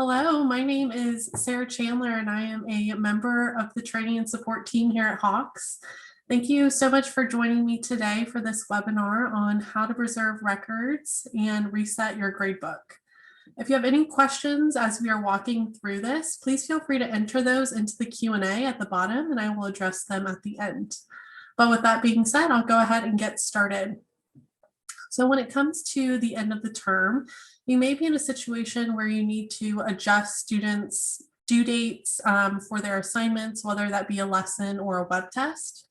Hello, my name is Sarah Chandler and I am a member of the training and support team here at Hawks. Thank you so much for joining me today for this webinar on how to preserve records and reset your gradebook. If you have any questions as we are walking through this, please feel free to enter those into the Q&A at the bottom and I will address them at the end. But with that being said, I'll go ahead and get started. So when it comes to the end of the term, you may be in a situation where you need to adjust students' due dates for their assignments, whether that be a lesson or a web test.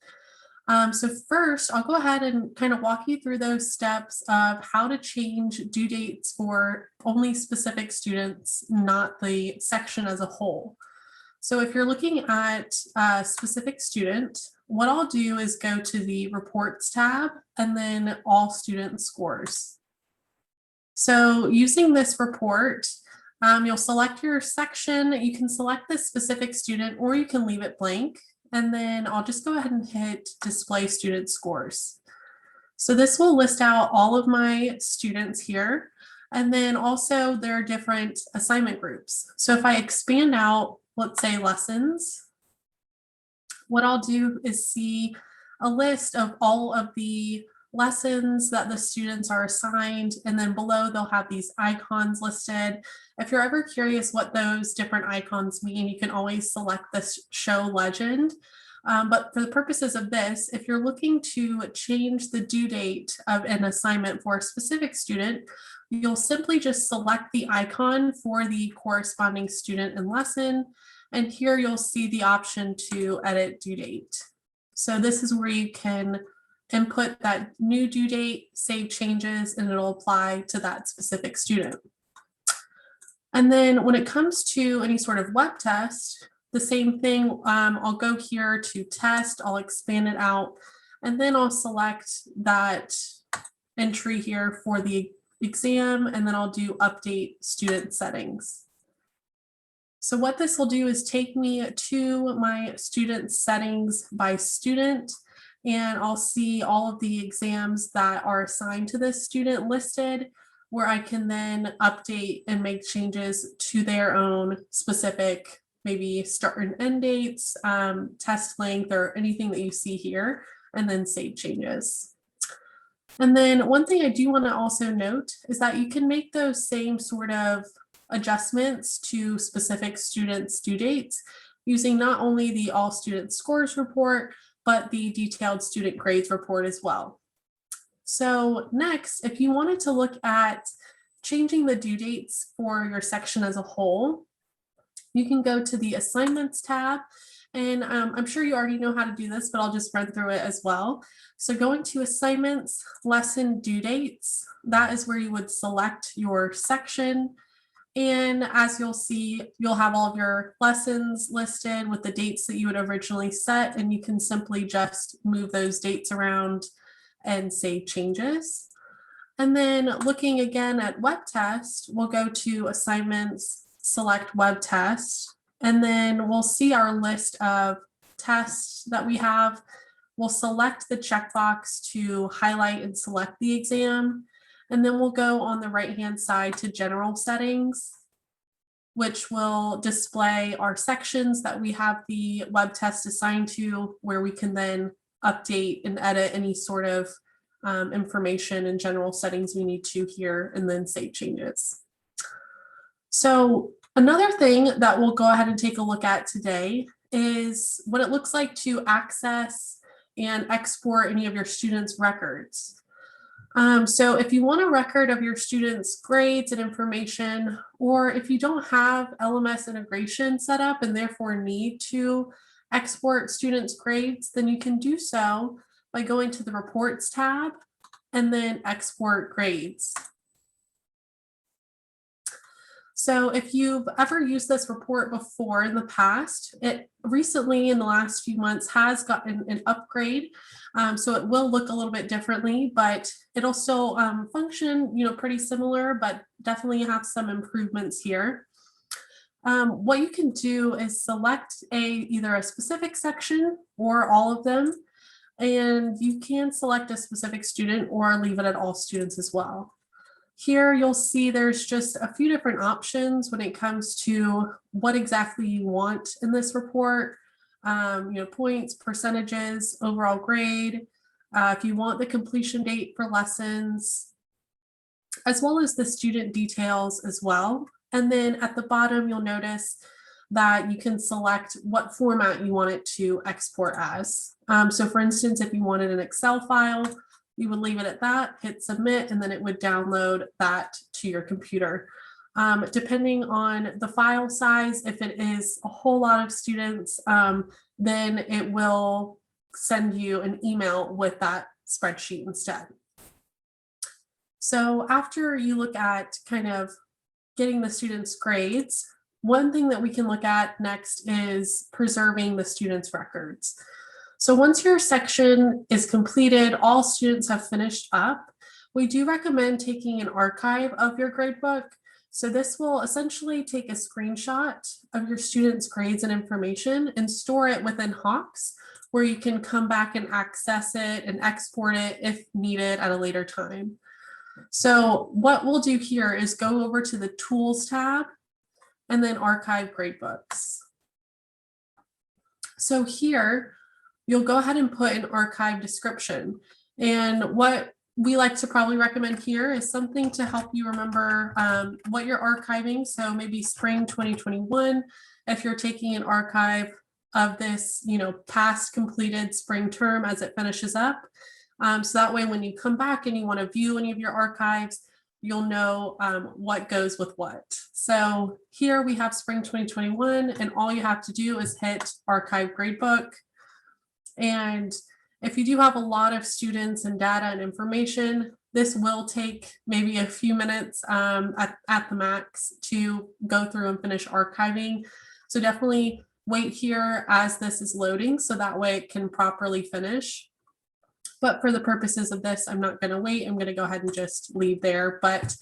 So first, I'll go ahead and kind of walk you through those steps of how to change due dates for only specific students, not the section as a whole. So if you're looking at a specific student, what I'll do is go to the reports tab and then all student scores. So using this report, you'll select your section. You can select this specific student or you can leave it blank. And then I'll just go ahead and hit display student scores. So this will list out all of my students here. And then also there are different assignment groups. So if I expand out, let's say lessons, what I'll do is see a list of all of the lessons that the students are assigned, and then below they'll have these icons listed. If you're ever curious what those different icons mean, you can always select this show legend. But for the purposes of this, if you're looking to change the due date of an assignment for a specific student, you'll simply just select the icon for the corresponding student and lesson. And here you'll see the option to edit due date. So this is where you can input that new due date, save changes, and it'll apply to that specific student. And then when it comes to any sort of web test, the same thing, I'll go here to test, I'll expand it out, and then I'll select that entry here for the exam, and then I'll do update student settings. So what this will do is take me to my student settings by student, and I'll see all of the exams that are assigned to this student listed, where I can then update and make changes to their own specific, maybe start and end dates, test length, or anything that you see here, and then save changes. And then one thing I do want to also note is that you can make those same sort of adjustments to specific students' due dates using not only the all student scores report, but the detailed student grades report as well. So next, if you wanted to look at changing the due dates for your section as a whole, you can go to the assignments tab. And I'm sure you already know how to do this, but I'll just run through it as well. So going to assignments, lesson due dates, that is where you would select your section. And as you'll see, you'll have all of your lessons listed with the dates that you would originally set, and you can simply just move those dates around and save changes. And then looking again at web test, we'll go to assignments, select web test, and then we'll see our list of tests that we have. We'll select the checkbox to highlight and select the exam. And then we'll go on the right-hand side to general settings, which will display our sections that we have the web test assigned to, where we can then update and edit any sort of information and general settings we need to here, and then save changes. So another thing that we'll go ahead and take a look at today is what it looks like to access and export any of your students' records. So if you want a record of your students' grades and information, or if you don't have LMS integration set up and therefore need to export students' grades, then you can do so by going to the reports tab and then export grades. So if you've ever used this report before in the past, it recently in the last few months has gotten an upgrade. So it will look a little bit differently, but it'll still function, pretty similar, but definitely have some improvements here. What you can do is select either a specific section or all of them, and you can select a specific student or leave it at all students as well. Here you'll see there's just a few different options when it comes to what exactly you want in this report. Points, percentages, overall grade, if you want the completion date for lessons, as well as the student details as well. And then at the bottom, you'll notice that you can select what format you want it to export as. So for instance, if you wanted an Excel file, you would leave it at that, hit submit, and then it would download that to your computer. Depending on the file size, if it is a whole lot of students, then it will send you an email with that spreadsheet instead. So after you look at kind of getting the students' grades, one thing that we can look at next is preserving the students' records. So once your section is completed, all students have finished up, we do recommend taking an archive of your gradebook. So this will essentially take a screenshot of your students' grades and information and store it within Hawks, where you can come back and access it and export it if needed at a later time. So what we'll do here is go over to the Tools tab and then Archive Gradebooks. So here, you'll go ahead and put an archive description. And what we like to probably recommend here is something to help you remember what you're archiving. So maybe spring 2021, if you're taking an archive of this, past completed spring term as it finishes up. So that way, when you come back and you want to view any of your archives, you'll know what goes with what. So here we have spring 2021, and all you have to do is hit Archive Gradebook. And if you do have a lot of students and data and information, this will take maybe a few minutes at the max to go through and finish archiving. So definitely wait here as this is loading, so that way it can properly finish. But for the purposes of this, I'm not going to wait. I'm going to go ahead and just leave there. But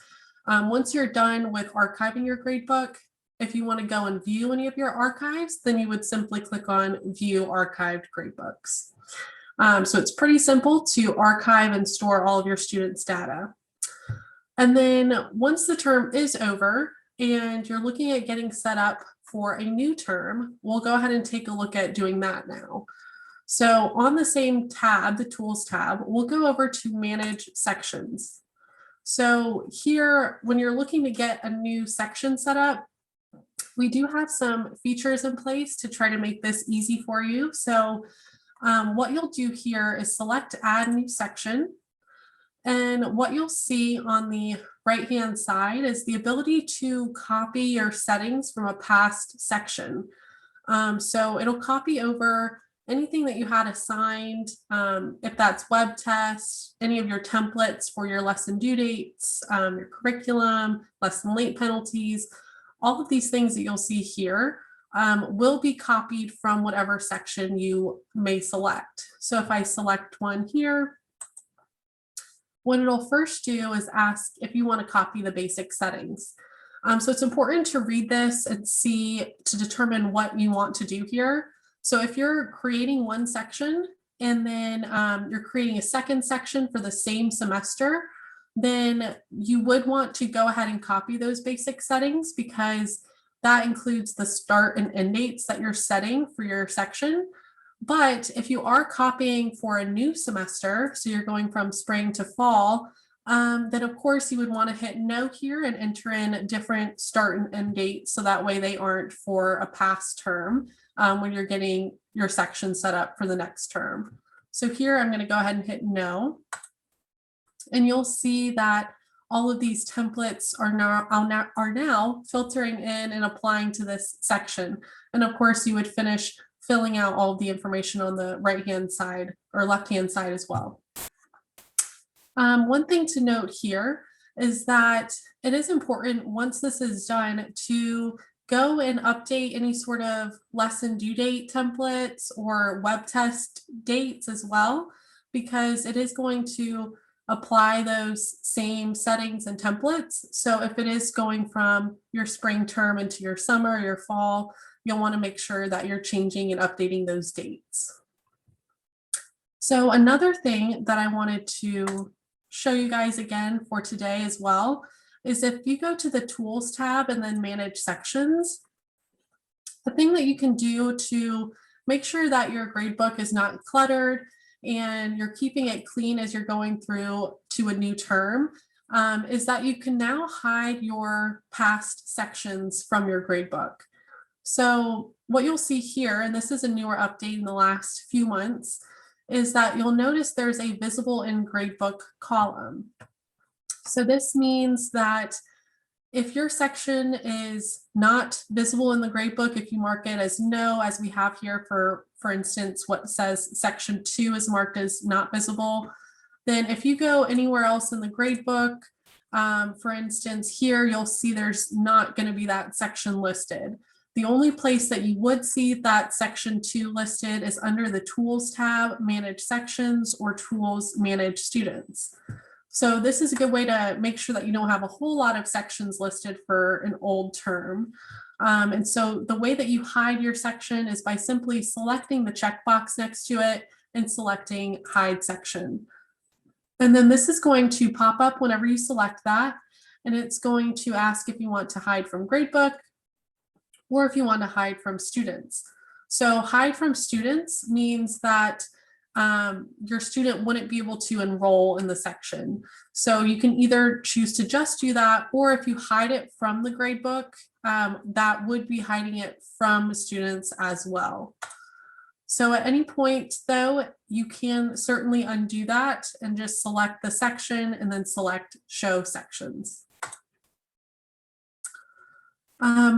once you're done with archiving your gradebook, if you want to go and view any of your archives, then you would simply click on View Archived Gradebooks. So it's pretty simple to archive and store all of your students' data. And then once the term is over and you're looking at getting set up for a new term, we'll go ahead and take a look at doing that now. So on the same tab, the Tools tab, we'll go over to Manage Sections. So here, when you're looking to get a new section set up, we do have some features in place to try to make this easy for you. So what you'll do here is select Add New Section. And what you'll see on the right-hand side is the ability to copy your settings from a past section. So it'll copy over anything that you had assigned, if that's web tests, any of your templates for your lesson due dates, your curriculum, lesson late penalties, all of these things that you'll see here will be copied from whatever section you may select. So if I select one here, what it'll first do is ask if you want to copy the basic settings. So it's important to read this and see to determine what you want to do here. So if you're creating one section and then you're creating a second section for the same semester, then you would want to go ahead and copy those basic settings because that includes the start and end dates that you're setting for your section. But if you are copying for a new semester, so you're going from spring to fall, then of course you would want to hit no here and enter in different start and end dates so that way they aren't for a past term when you're getting your section set up for the next term. So here I'm going to go ahead and hit no. And you'll see that all of these templates are now filtering in and applying to this section. And of course you would finish filling out all of the information on the right-hand side or left-hand side as well. One thing to note here is that it is important once this is done to go and update any sort of lesson due date templates or web test dates as well, because it is going to apply those same settings and templates. So if it is going from your spring term into your summer, your fall, you'll want to make sure that you're changing and updating those dates. So another thing that I wanted to show you guys again for today as well is if you go to the Tools tab and then Manage Sections, the thing that you can do to make sure that your gradebook is not cluttered and you're keeping it clean as you're going through to a new term is that you can now hide your past sections from your gradebook. So what you'll see here, and this is a newer update in the last few months, is that you'll notice there's a visible in gradebook column. So this means that if your section is not visible in the gradebook, if you mark it as no, as we have here for instance, what says section 2 is marked as not visible, then if you go anywhere else in the gradebook, for instance, here you'll see there's not going to be that section listed. The only place that you would see that section 2 listed is under the Tools tab, Manage Sections, or Tools, Manage Students. So this is a good way to make sure that you don't have a whole lot of sections listed for an old term. And so the way that you hide your section is by simply selecting the checkbox next to it and selecting Hide Section. And then this is going to pop up whenever you select that, and it's going to ask if you want to hide from gradebook or if you want to hide from students. So hide from students means that your student wouldn't be able to enroll in the section. So you can either choose to just do that, or if you hide it from the gradebook, that would be hiding it from students as well. So at any point though, you can certainly undo that and just select the section and then select Show Sections.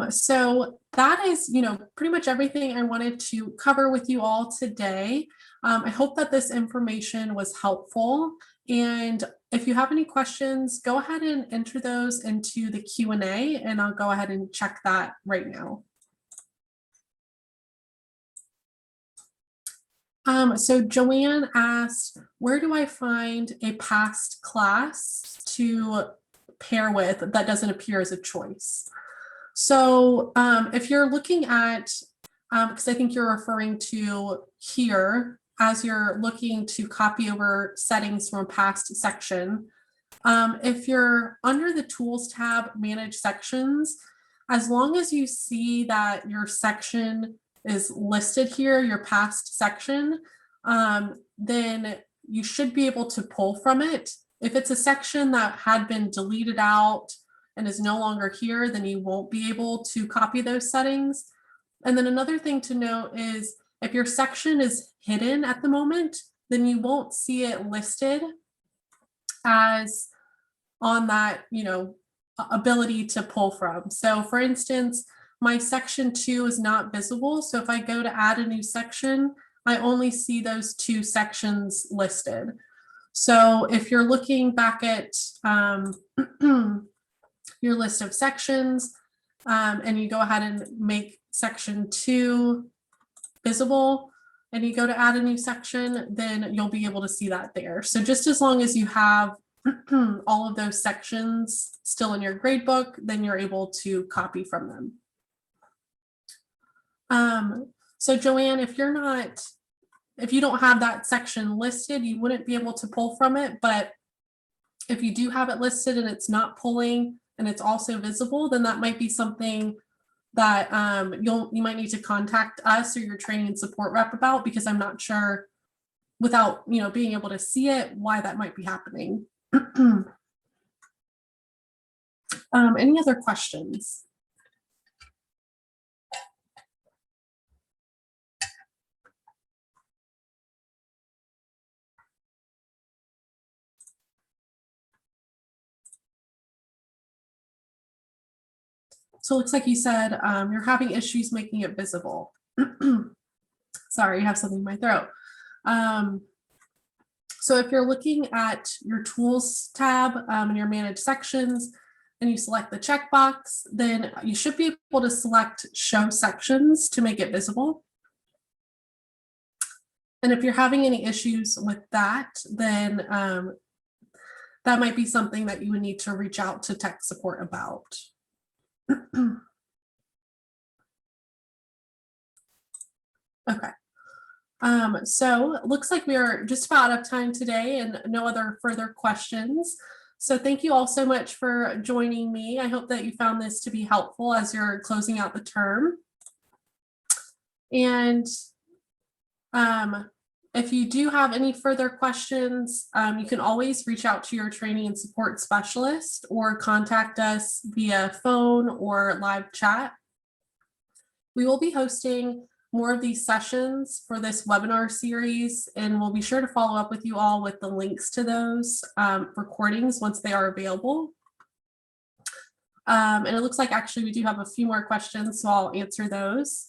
So that is, pretty much everything I wanted to cover with you all today. I hope that this information was helpful. And if you have any questions, go ahead and enter those into the Q&A, and I'll go ahead and check that right now. So Joanne asked, where do I find a past class to pair with that doesn't appear as a choice? So if you're looking at, because I think you're referring to here, as you're looking to copy over settings from a past section, if you're under the Tools tab, Manage Sections, as long as you see that your section is listed here, your past section, then you should be able to pull from it. If it's a section that had been deleted out and is no longer here, then you won't be able to copy those settings. And then another thing to note is if your section is hidden at the moment, then you won't see it listed as on that, ability to pull from. So for instance, my section 2 is not visible. So if I go to add a new section, I only see those 2 sections listed. So if you're looking back at your list of sections and you go ahead and make section 2 visible and you go to add a new section, then you'll be able to see that there. So just as long as you have all of those sections still in your gradebook, then you're able to copy from them. So Joanne, if you don't have that section listed, you wouldn't be able to pull from it. But if you do have it listed and it's not pulling and it's also visible, then that might be something that you might need to contact us or your training and support rep about, because I'm not sure without being able to see it why that might be happening. Any other questions? So it looks like you said you're having issues making it visible. Sorry, I have something in my throat. So if you're looking at your Tools tab and your Manage Sections and you select the checkbox, then you should be able to select Show Sections to make it visible. And if you're having any issues with that, then that might be something that you would need to reach out to tech support about. Okay. So it looks like we are just about out of time today and no other further questions. So thank you all so much for joining me. I hope that you found this to be helpful as you're closing out the term. And if you do have any further questions, you can always reach out to your training and support specialist or contact us via phone or live chat. We will be hosting more of these sessions for this webinar series, and we'll be sure to follow up with you all with the links to those recordings once they are available. And it looks like actually we do have a few more questions, so I'll answer those.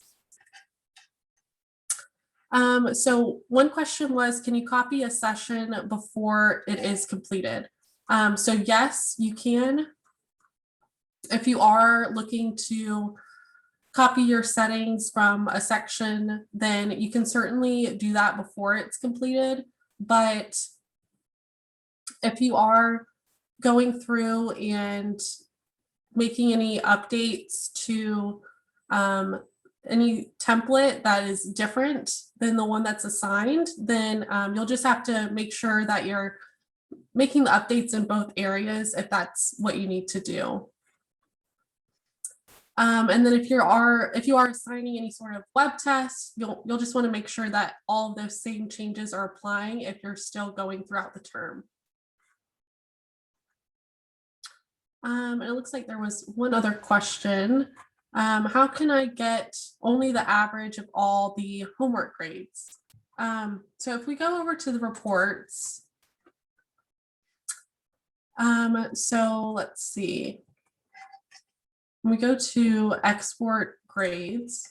So one question was, can you copy a session before it is completed? So yes, you can. If you are looking to copy your settings from a section, then you can certainly do that before it's completed. But if you are going through and making any updates to any template that is different than the one that's assigned, then you'll just have to make sure that you're making the updates in both areas if that's what you need to do. And then if you are assigning any sort of web test, you'll just want to make sure that all of those same changes are applying if you're still going throughout the term. And it looks like there was one other question. How can I get only the average of all the homework grades? So if we go over to the reports, so let's see. When we go to export grades,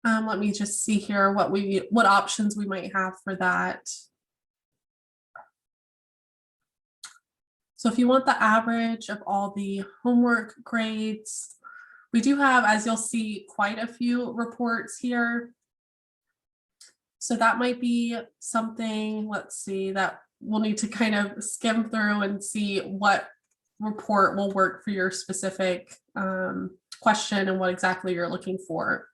let me just see here what options we might have for that. So if you want the average of all the homework grades, we do have, as you'll see, quite a few reports here. So that might be something, let's see, that we'll need to kind of skim through and see what report will work for your specific question and what exactly you're looking for.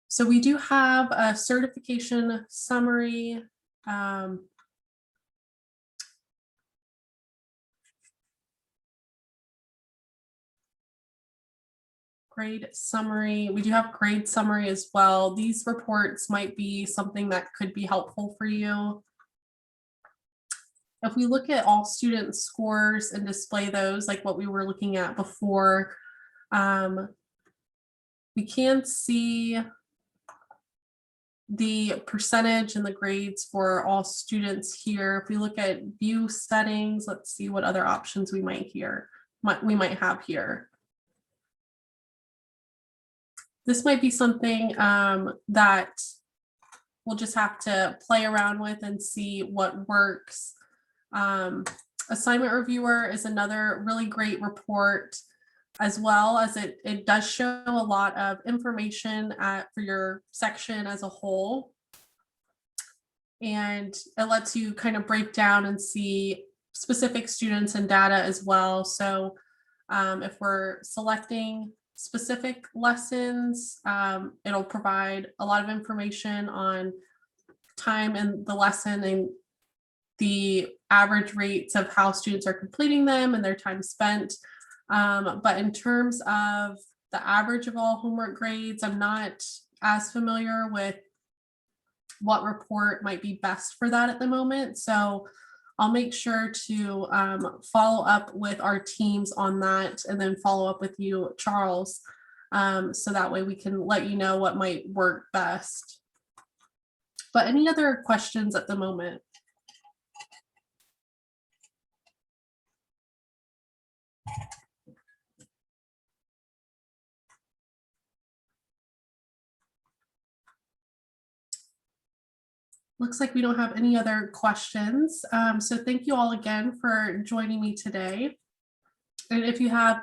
So we do have a certification summary. Grade summary. We do have grade summary as well. These reports might be something that could be helpful for you. If we look at all student scores and display those like what we were looking at before, we can see the percentage and the grades for all students here. If we look at view settings, let's see what other options we might have here. This might be something that we'll just have to play around with and see what works. Assignment Reviewer is another really great report, as well as it does show a lot of information for your section as a whole. And it lets you kind of break down and see specific students and data as well. So if we're selecting specific lessons, it'll provide a lot of information on time in the lesson and the average rates of how students are completing them and their time spent. But in terms of the average of all homework grades, I'm not as familiar with what report might be best for that at the moment. So I'll make sure to follow up with our teams on that and then follow up with you, Charles, so that way we can let you know what might work best. But any other questions at the moment? Looks like we don't have any other questions. So thank you all again for joining me today. And if you have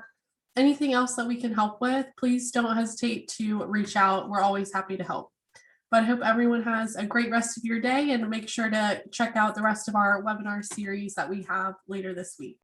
anything else that we can help with, please don't hesitate to reach out. We're always happy to help. But I hope everyone has a great rest of your day, and make sure to check out the rest of our webinar series that we have later this week.